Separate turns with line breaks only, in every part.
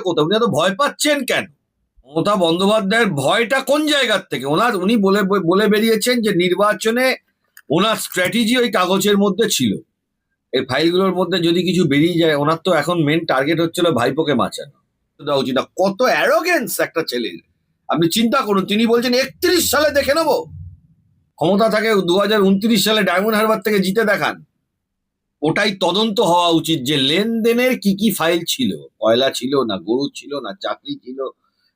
কোথাও, উনি এত ভয় পাচ্ছেন কেন? মমতা বন্দ্যোপাধ্যায়ের ভয়টা কোন জায়গার থেকে? উনি বলে বলে বেরিয়েছেন যে নির্বাচনে ওনার স্ট্র্যাটেজি ওই কাগজের মধ্যে ছিল। এই ফাইলগুলোর মধ্যে যদি কিছু বেরিয়ে যায়, ওনার তো এখন মেন টার্গেট হচ্ছিল ভাইপোকে বাঁচানো। দেওয়া উচিত না। কত অ্যারোগেন্স একটা ছেলের! আপনি চিন্তা করুন, তিনি বলছেন 31 সালে দেখে নেবো। ক্ষমতা থাকে 2029 সালে ডায়মন্ড হারবার থেকে জিতে দেখান। ওটাই তদন্ত হওয়া উচিত যে লেনদেনের কি কি ফাইল ছিল, কয়লা ছিল না গরু ছিল না চাকরি ছিল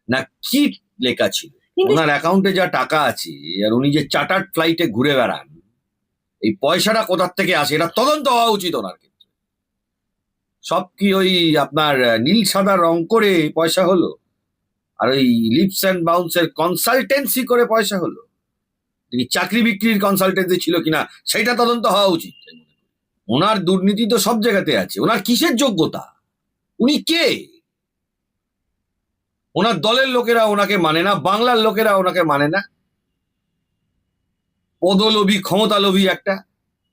না কি লেখা ছিল। ওনার অ্যাকাউন্টে যা টাকা আছে আর উনি যে চার্টার্ড ফ্লাইটে ঘুরে বেড়ান, এই পয়সাটা কোথার থেকে আসে এটা তদন্ত হওয়া উচিত ওনার ক্ষেত্রে। সব কি ওই আপনার নীল সাদা রং করে পয়সা হলো, আর ওই লিপস অ্যান্ড বাউন্সের কনসালটেন্সি করে পয়সা হলো? তিনি চাকরি বিক্রির কনসালটেন্সি ছিল কিনা সেটা তদন্ত হওয়া উচিত। ওনার দুর্নীতি তো সব জায়গাতে আছে। ওনার কিসের যোগ্যতা? উনি কে? ওনার দলের লোকেরা ওনাকে মানে না, বাংলার লোকেরা ওনাকে মানে না। পদলোভী, ক্ষমতালোভী একটা,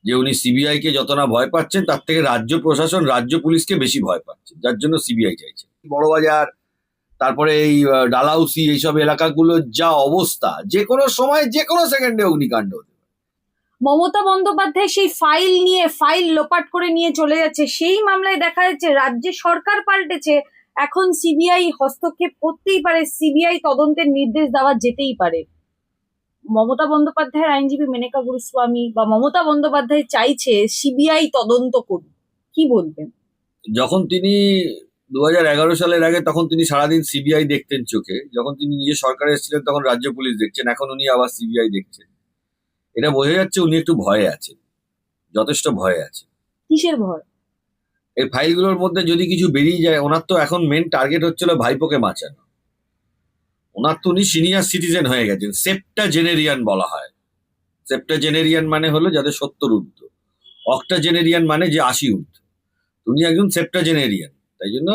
যে উনি সিবিআই কে যত না ভয় পাচ্ছেন তার থেকে রাজ্য প্রশাসন, রাজ্য পুলিশকে বেশি ভয় পাচ্ছে, যার জন্য সিবিআই চাইছে। বড়বাজার, তারপরে এই ডালাউসি, এইসব এলাকাগুলোর যা অবস্থা, যে কোনো সময় যে কোনো সেকেন্ডে অগ্নিকাণ্ড হতে পারে।
মমতা বন্দ্যোপাধ্যায় সেই ফাইল লোপাট করে নিয়ে চলে যাচ্ছে। সেই মামলায় দেখা যাচ্ছে রাজ্যে সরকার পাল্টেছে, এখন সিবিআই হস্তক্ষেপ করতেই পারে, সিবিআই তদন্তের নির্দেশ দেওয়া যেতেই পারে। মমতা বন্দ্যোপাধ্যায়ের আইনজীবী মেনকা গুরুস্বামী বা মমতা বন্দ্যোপাধ্যায় চাইছে সিবিআই তদন্ত করুন, কি বলবেন?
যখন তিনি 2011 সালের আগে, তখন তিনি সারাদিন সিবিআই দেখতেন চোখে। যখন তিনি নিজে সরকারে এসেছিলেন তখন রাজ্য পুলিশ দেখছেন, এখন উনি আবার সিবিআই দেখছেন। এটা বোঝা যাচ্ছে উনি একটু ভয়ে আছেন, যথেষ্ট ভয়ে আছেন।
কিসের ভয়?
এই ফাইলগুলোর মধ্যে যদি কিছু বেরিয়ে যায়, ওনার তো এখন মেন টার্গেট হচ্ছিল ভাইপোকে বাঁচানো। ওনার তো উনি সিনিয়র সিটিজেন হয়ে গেছেন, সেপ্টাজেনেরিয়ান বলা হয়। সেপ্টাজেনেরিয়ান মানে হলো যাদের 70 ঊর্ধ্ব, অক্টাজেনেরিয়ান মানে যে 80 ঊর্ধ্ব। উনি একজন সেপ্টাজেনেরিয়ান, তাই জন্য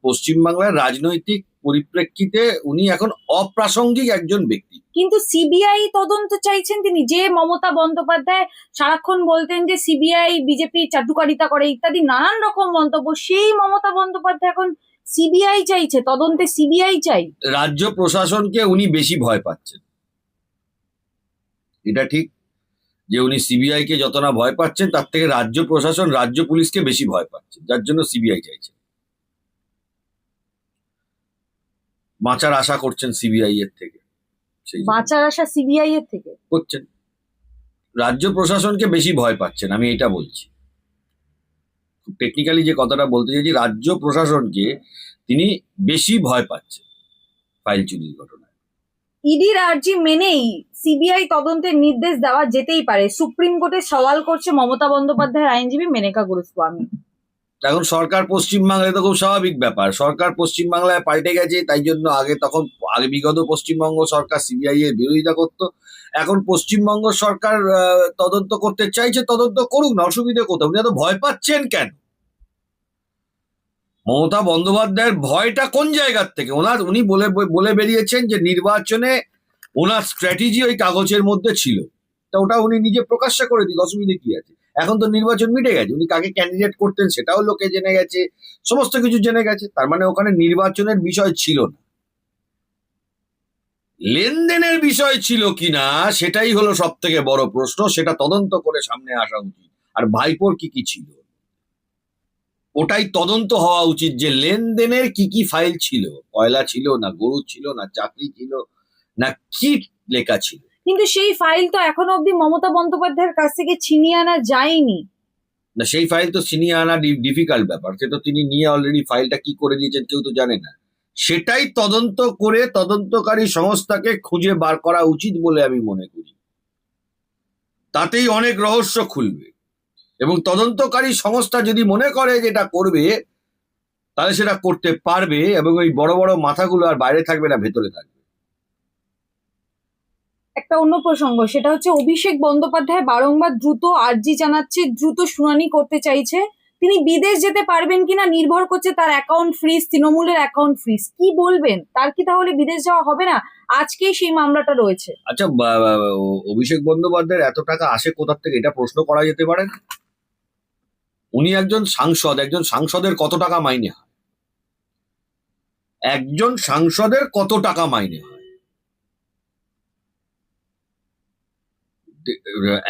পশ্চিমবাংলার রাজনৈতিক পরিপ্রেক্ষিতে উনি এখন অপ্রাসঙ্গিক একজন ব্যক্তি।
কিন্তু সিবিআই তদন্ত চাইছেন তিনি, যে মমতা বন্দ্যোপাধ্যায় সারাক্ষণ বলতেন যে সিবিআই বিজেপি চাটুকারিতা করে ইত্যাদি নানান রকম মন্তব্য, সেই মমতা বন্দ্যোপাধ্যায় এখন সিবিআই চাইছে, তদন্তে সিবিআই চাই।
রাজ্য প্রশাসনকে উনি বেশি ভয় পাচ্ছেন, এটা ঠিক যে উনি সিবিআই কে যত না ভয় পাচ্ছেন তার থেকে রাজ্য প্রশাসন, রাজ্য পুলিশকে বেশি ভয় পাচ্ছেন, যার জন্য সিবিআই চাইছে। বাঁচার আশা করছেন সিবিআই এর থেকে,
বাঁচার আশা সিবিআই এর থেকে
করছেন। রাজ্য প্রশাসনকে বেশি ভয় পাচ্ছেন, আমি এটা বলছি। টেকনিক্যালি যে কথাটা বলতে চাইছি, রাজ্য প্রশাসনকে তিনি বেশি ভয় পাচ্ছেন ফাইল চুরির ঘটনায়।
ইডির আর্জি মেনেই সিবিআই তদন্তের নির্দেশ দেওয়া যেতেই পারে, সুপ্রিম কোর্টে সওয়াল করছে মমতা বন্দ্যোপাধ্যায়ের আইনজীবী মেনকা গুরুস্বামী।
এখন সরকার পশ্চিমবাংলায় তো খুব স্বাভাবিক ব্যাপার, সরকার পশ্চিমবাংলায় পাল্টে গেছে, তাই জন্য আগে বিগত পশ্চিমবঙ্গ সরকার সিবিআই এর বিরোধিতা করতো। এখন পশ্চিমবঙ্গ সরকার তদন্ত করতে চাইছে, তদন্ত করুক না, অসুবিধে কোথাও। উনি এত ভয় পাচ্ছেন কেন? মমতা বন্দ্যোপাধ্যায়ের ভয়টা কোন জায়গার থেকে? উনি বলে বেরিয়েছেন যে নির্বাচনে ওনার স্ট্র্যাটেজি ওই কাগজের মধ্যে ছিল। তা ওটা উনি নিজে প্রকাশ্যে করে দিক, অসুবিধে কি আছে? এখন তো নির্বাচন মিটে গেছে, উনি কাকে ক্যান্ডিডেট করতেন সেটাও লোকে জেনে গেছে, সমস্ত কিছু জেনে গেছে। তার মানে ওখানে নির্বাচনের বিষয় ছিল না, লেনদেনের বিষয় ছিল কিনা সেটাই হলো সব থেকে বড় প্রশ্ন। সেটা তদন্ত করে সামনে আসা উচিত। আর ভাইপোর কি কি ছিল ওটাই তদন্ত হওয়া উচিত, যে লেনদেনের কি কি ফাইল ছিল, কয়লা ছিল না গরু ছিল না চাকরি ছিল না কি লেখা ছিল।
কিন্তু সেই ফাইল তো এখনো অব্দি মমতা বন্দ্যোপাধ্যায়ের কাছ থেকে ছিনিয়ে আনা যায়নি।
না, সেই ফাইল তো ছিনিয়ে আনা ডিফিকাল্ট ব্যাপার। সে তো তিনি নিয়ে অলরেডি ফাইলটা কি করে দিয়েছেন কেউ তো জানে না। সেটাই তদন্ত করে তদন্তকারী সংস্থাকে খুঁজে বার করা উচিত বলে আমি মনে করি। তাতেই অনেক রহস্য খুলবে, এবং তদন্তকারী সংস্থা যদি মনে করে যেটা করবে তাহলে সেটা করতে পারবে, এবং ওই বড় বড় মাথাগুলো আর বাইরে থাকবে না, ভেতরে থাকবে।
একটা অন্য প্রসঙ্গ, সেটা হচ্ছে অভিষেক বন্দ্যোপাধ্যায় বারংবার দ্রুত আর্জি জানাচ্ছে, দ্রুত শুনানি করতে চাইছে। তিনি বিদেশ যেতে পারবেন কিনা নির্ভর করছে তার অ্যাকাউন্ট ফ্রিজ, তৃণমূলের অ্যাকাউন্ট ফ্রিজ। কি বলবেন, তার কি তাহলে বিদেশ যাওয়া হবে না? আজকেই সেই মামলাটা রয়েছে।
আচ্ছা, অভিষেক বন্দ্যোপাধ্যায়ের এত টাকা আসে কোথার থেকে, এটা প্রশ্ন করা যেতে পারে। উনি একজন সাংসদ, একজন সাংসদের কত টাকা মাইনে হয়? একজন সাংসদের কত টাকা মাইনে হয়?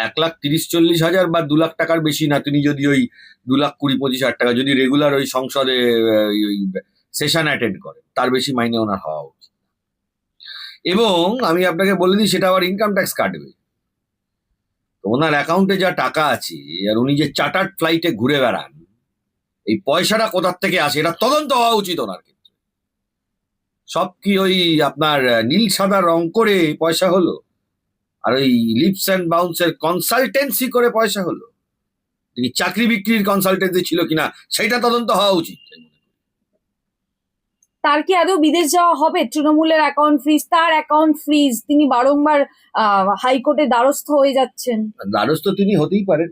1,30,40,000 বা 2 লাখ টাকার বেশি না। তিনি যদি ওই 2,20,25,000 টাকা যদি রেগুলার ওই সংসদে সেশন অ্যাটেন্ড করে, তার বেশি মাইনে ওনার হওয়া উচিত। এবং আমি আপনাকে বলে দিই, সেটা আবার ইনকাম ট্যাক্স কাটবে। তো ওনার অ্যাকাউন্টে যা টাকা আছে, আর উনি যে চার্টার্ড ফ্লাইটে ঘুরে বেড়ান, এই পয়সাটা কোথার থেকে আসে এটা তদন্ত হওয়া উচিত ওনার ক্ষেত্রে। সব কি ওই আপনার নীল সাদা রং করে পয়সা হলো, আর ওই লিপস অ্যান্ড বাউন্সের কনসালটেন্সি করে পয়সা হলো? তিনি চাকরি বিক্রির কনসালটেন্সি ছিল কিনা সেটা তদন্ত হওয়া উচিত।
তার কি আদৌ বিদেশ যাওয়া হবে? তৃণমূলের অ্যাকাউন্ট ফ্রিজ, তার অ্যাকাউন্ট ফ্রিজ, তিনি বারংবার হাইকোর্টে দ্বারস্থ হয়ে যাচ্ছেন।
দ্বারস্থ তিনি হতেই পারেন,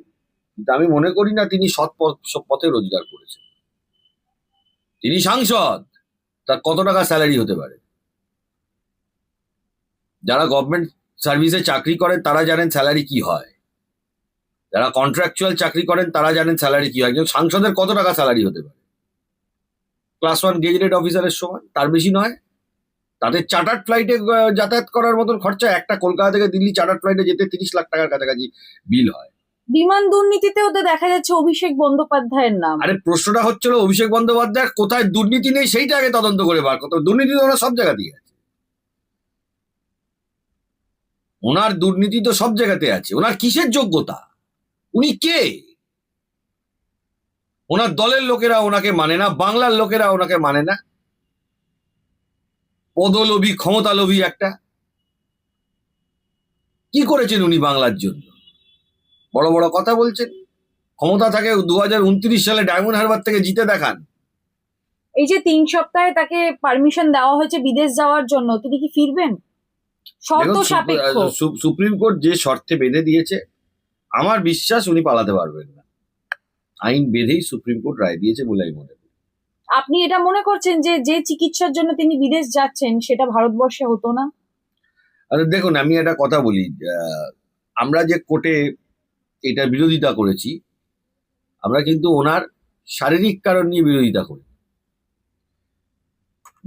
কিন্তু আমি মনে করি না তিনি সৎ পথে রোজগার করেছেন। তিনি সাংসদ, তার কত টাকা স্যালারি হতে পারে? যারা গভর্নমেন্ট সার্ভিসে চাকরি করেন তারা জানেন স্যালারি কি হয়, যারা কন্ট্রাকচুয়াল চাকরি করেন তারা জানেন স্যালারি কি হয়। কিন্তু সাংসদের কত টাকা স্যালারি হতে পারে? ক্লাস 1 গেজেটেড অফিসারের সমান, তার বেশি নয়। তাদের চার্টার্ড ফ্লাইটে যাতায়াত করার মতন খরচা, একটা কলকাতা থেকে দিল্লি চার্টার্ড ফ্লাইটে যেতে 30 লাখ টাকার কাছাকাছি বিল হয়।
বিমান দুর্নীতিতেও তো দেখা যাচ্ছে অভিষেক বন্দ্যোপাধ্যায়ের নাম।
আরে প্রশ্নটা হচ্ছিল অভিষেক বন্দ্যোপাধ্যায় কোথায় দুর্নীতি নেই সেইটা আগে তদন্ত করে বার করতে। দুর্নীতি তো ওনার সব জায়গাতেই আছে, ওনার দুর্নীতি তো সব জায়গাতে আছে। ওনার কিসের যোগ্যতা? উনি কে? ওনার দলের লোকেরা ওনাকে মানে না, বাংলার লোকেরা ওনাকে মানে না। পদলোভী, ক্ষমতালোভী একটা। কি করেছেন উনি বাংলার জন্য? বড় বড় কথা বলছেন। ক্ষমতা থাকে 2029 সালে ডায়মন্ড হারবার থেকে জিতে দেখান।
এই যে 3 সপ্তাহে তাকে পারমিশন দেওয়া হয়েছে বিদেশ যাওয়ার জন্য, তিনি কি ফিরবেন? শর্ত
দেখুন,
সাপেক্ষ।
সুপ্রিম কোর্ট যে শর্তে বেঁধে দিয়েছে, আমার বিশ্বাস উনি পালাতে পারবেন না। আইন বেঁধেই সুপ্রিম কোর্ট রায় দিয়েছে বলে আমি মনে করি।
আপনি এটা মনে করছেন যে যে চিকিৎসার জন্য তিনি বিদেশ যাচ্ছেন সেটা ভারতবর্ষে হতো না?
আচ্ছা দেখুন, আমি একটা কথা বলি, আমরা যে কোর্টে এটা বিরোধিতা করেছি, আমরা কিন্তু ওনার শারীরিক কারণ নিয়ে বিরোধিতা করি।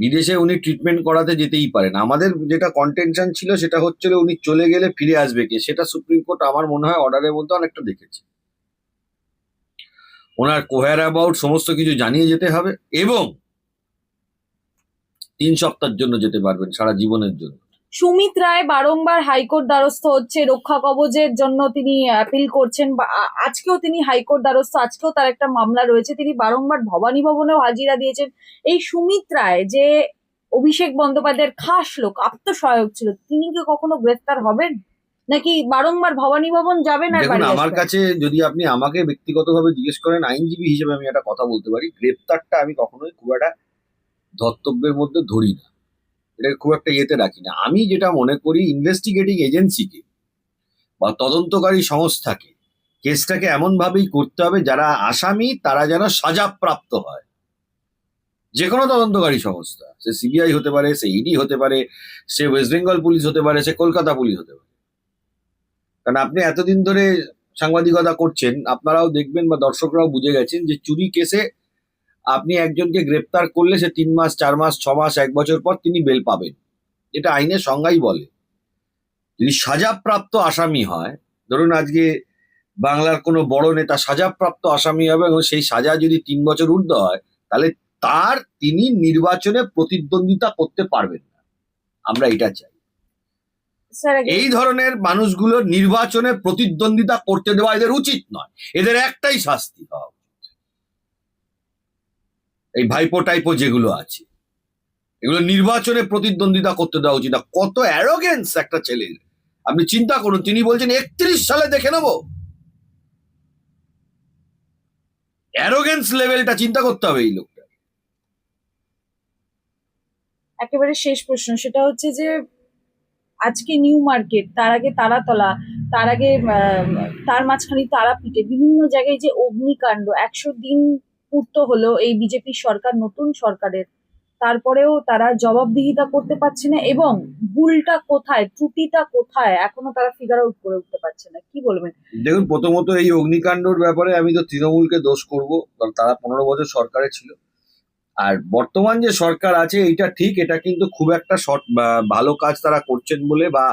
বিদেশে উনি ট্রিটমেন্ট করাতে যেতেই পারেন। আমাদের যেটা কন্টেনশন ছিল সেটা হচ্ছিল উনি চলে গেলে ফিরে আসবে কে, সেটা সুপ্রিম কোর্ট আমার মনে হয় অর্ডারের মধ্যে অনেকটা দেখেছে। ওনার কোয়ার অ্যাবাউট সমস্ত কিছু জানিয়ে যেতে হবে, এবং 3 সপ্তাহের জন্য যেতে পারবেন, সারা জীবনের জন্য।
সুমিত রায় বারংবার হাইকোর্ট দ্বারস্থ হচ্ছে, রক্ষা কবচের জন্য তিনি অ্যাপিল করছেন। আজকেও তিনি হাইকোর্ট দ্বারস্থ, আজকেও তার একটা মামলা রয়েছে। তিনি বারংবার ভবানী ভবনেও হাজিরা দিয়েছেন। এই সুমিত রায় যে অভিষেক বন্দ্যোপাধ্যায়ের খাস লোক, আত্মসহায়ক ছিল, তিনি কি কখনো গ্রেফতার হবেন, নাকি বারংবার ভবানী ভবন যাবেন আর
দেখুন,
বাড়ি
আমার
আসবেন?
কাছে যদি আপনি আমাকে ব্যক্তিগতভাবে জিজ্ঞেস করেন, আইনজীবী হিসেবে আমি একটা কথা বলতে পারি, গ্রেপ্তারটা আমি কখনোই খুব একটা ধর্তব্যের মধ্যে ধরি না, এটাকে খুব একটা ইয়েতে রাখি না। আমি যেটা মনে করি, ইনভেস্টিগেটিং এজেন্সিকে বা তদন্তকারী সংস্থাকে কেসটাকে এমন ভাবেই করতে হবে যারা আসামি তারা যেন সাজাপ্রাপ্ত হয়। যে কোনো তদন্তকারী সংস্থা, সে সিবিআই হতে পারে, সে ইডি হতে পারে, সে ওয়েস্ট বেঙ্গল পুলিশ হতে পারে, সে কলকাতা পুলিশ হতে পারে। কারণ আপনি এতদিন ধরে সাংবাদিকতা করছেন, আপনারাও দেখবেন বা দর্শকরাও বুঝে গেছেন যে চুরি কেসে আপনি একজনকে গ্রেপ্তার করলে সে 3 মাস, 4 মাস, 6 মাস, 1 বছর পর তিনি বেল পাবেন। এটা আইনের সংজ্ঞাই বলে। যদি সাজাপ্রাপ্ত আসামি হয়, ধরুন আজকে বাংলার কোনো বড় নেতা সাজাপ্রাপ্ত আসামি হবে এবং সেই সাজা যদি 3 বছর ঊর্ধ্ব হয়, তাহলে তিনি নির্বাচনে প্রতিদ্বন্দ্বিতা করতে পারবেন না। আমরা এটা চাই।
স্যার,
এই ধরনের মানুষগুলো নির্বাচনে প্রতিদ্বন্দ্বিতা করতে দেওয়া এদের উচিত নয়। এদের একটাই শাস্তি হওয়া উচিত। এই ভাইপো টাইপো যেগুলো আছে, এগুলো নির্বাচনে প্রতিদ্বন্দ্বিতা করতে দেওয়া উচিত না। কত অ্যারোগেন্স একটা ছেলের! আপনি চিন্তা করুন, তিনি বলছেন 31 সালে দেখে নেব। অ্যারোগেন্স লেভেলটা চিন্তা করতে হবে এই লোকটা।
একেবারে শেষ প্রশ্ন, সেটা হচ্ছে যে আজকে নিউ মার্কেট, তার আগে তারাতলা, তার আগে তার মাঝখানে তারাপীঠে, বিভিন্ন জায়গায় যে অগ্নিকাণ্ড, 100 দিন পূর্ত হলো এই বিজেপি সরকার, নতুন সরকারের, তারপরেও তারা জবাবদিহিতা করতে পারছে না, এবং ভুলটা কোথায়, ত্রুটিটা কোথায়, এখনো তারা ফিগার আউট করে উঠতে পারছে না। কি বলবেন?
দেখুন, প্রথমত এই অগ্নিকাণ্ডর ব্যাপারে আমি তো তৃণমূলকে দোষ করব, কারণ তারা 15 বছর সরকারে ছিল। আর বর্তমান যে সরকার আছে এটা ঠিক, এটা কিন্তু খুব একটা ভালো কাজ তারা করছেন বলে, বা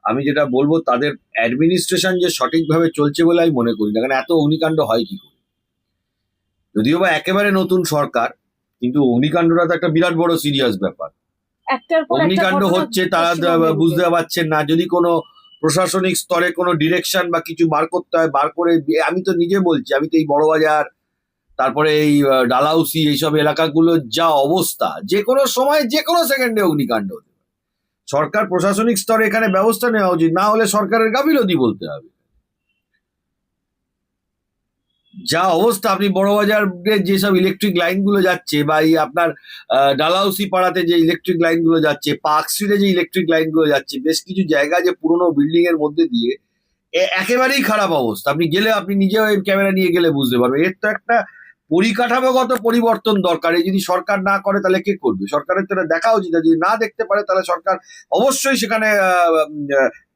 আমি যেটা বলবো তাদের অ্যাডমিনিস্ট্রেশন যে সঠিকভাবে চলছে বলে আমি মনে করি না। কারণ এত অগ্নিকাণ্ড হয় কি করে? যদিও বা একেবারে নতুন সরকার, কিন্তু অগ্নিকাণ্ডটা তো একটা বিরাট বড় সিরিয়াস ব্যাপার।
একটার পর একটা
অগ্নিকাণ্ড
ঘটনা
হচ্ছে, তারা
পশ্চিমবঙ্গে
বুঝতে
ঘটছে।
পারছেন না। যদি কোনো প্রশাসনিক স্তরে কোনো ডিরেকশন বা কিছু বার করতে হয়, বার করে আমি তো নিজে বলছি, আমি তো এই বড়বাজার, তারপরে এই ডালাউসি, এইসব এলাকাগুলোর যা অবস্থা, যে কোনো সময় যে কোনো সেকেন্ডে অগ্নিকাণ্ড হতে পারে। সরকার প্রশাসনিক স্তরে এখানে ব্যবস্থা নেওয়া উচিত, না হলে সরকারের গাফিলতি বলতে হবে। যা অবস্থা, আপনি বড়বাজারের যেসব ইলেকট্রিক লাইনগুলো যাচ্ছে, বা এই আপনার ডালাউসি পাড়াতে যে ইলেকট্রিক লাইনগুলো যাচ্ছে, পার্ক স্ট্রিটে যে ইলেকট্রিক লাইনগুলো যাচ্ছে, বেশ কিছু জায়গা যে পুরোনো বিল্ডিং এর মধ্যে দিয়ে, একেবারেই খারাপ অবস্থা। আপনি গেলে, আপনি নিজেও এই ক্যামেরা নিয়ে গেলে বুঝতে পারবেন। এর তো একটা পরিকাঠামোগত পরিবর্তন দরকার। এই যদি সরকার না করে তাহলে কে করবে? সরকারের তো এটা দেখা উচিত। আর যদি না দেখতে পারে তাহলে সরকার অবশ্যই সেখানে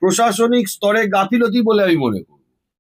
প্রশাসনিক স্তরে গাফিলতি বলে আমি মনে করি।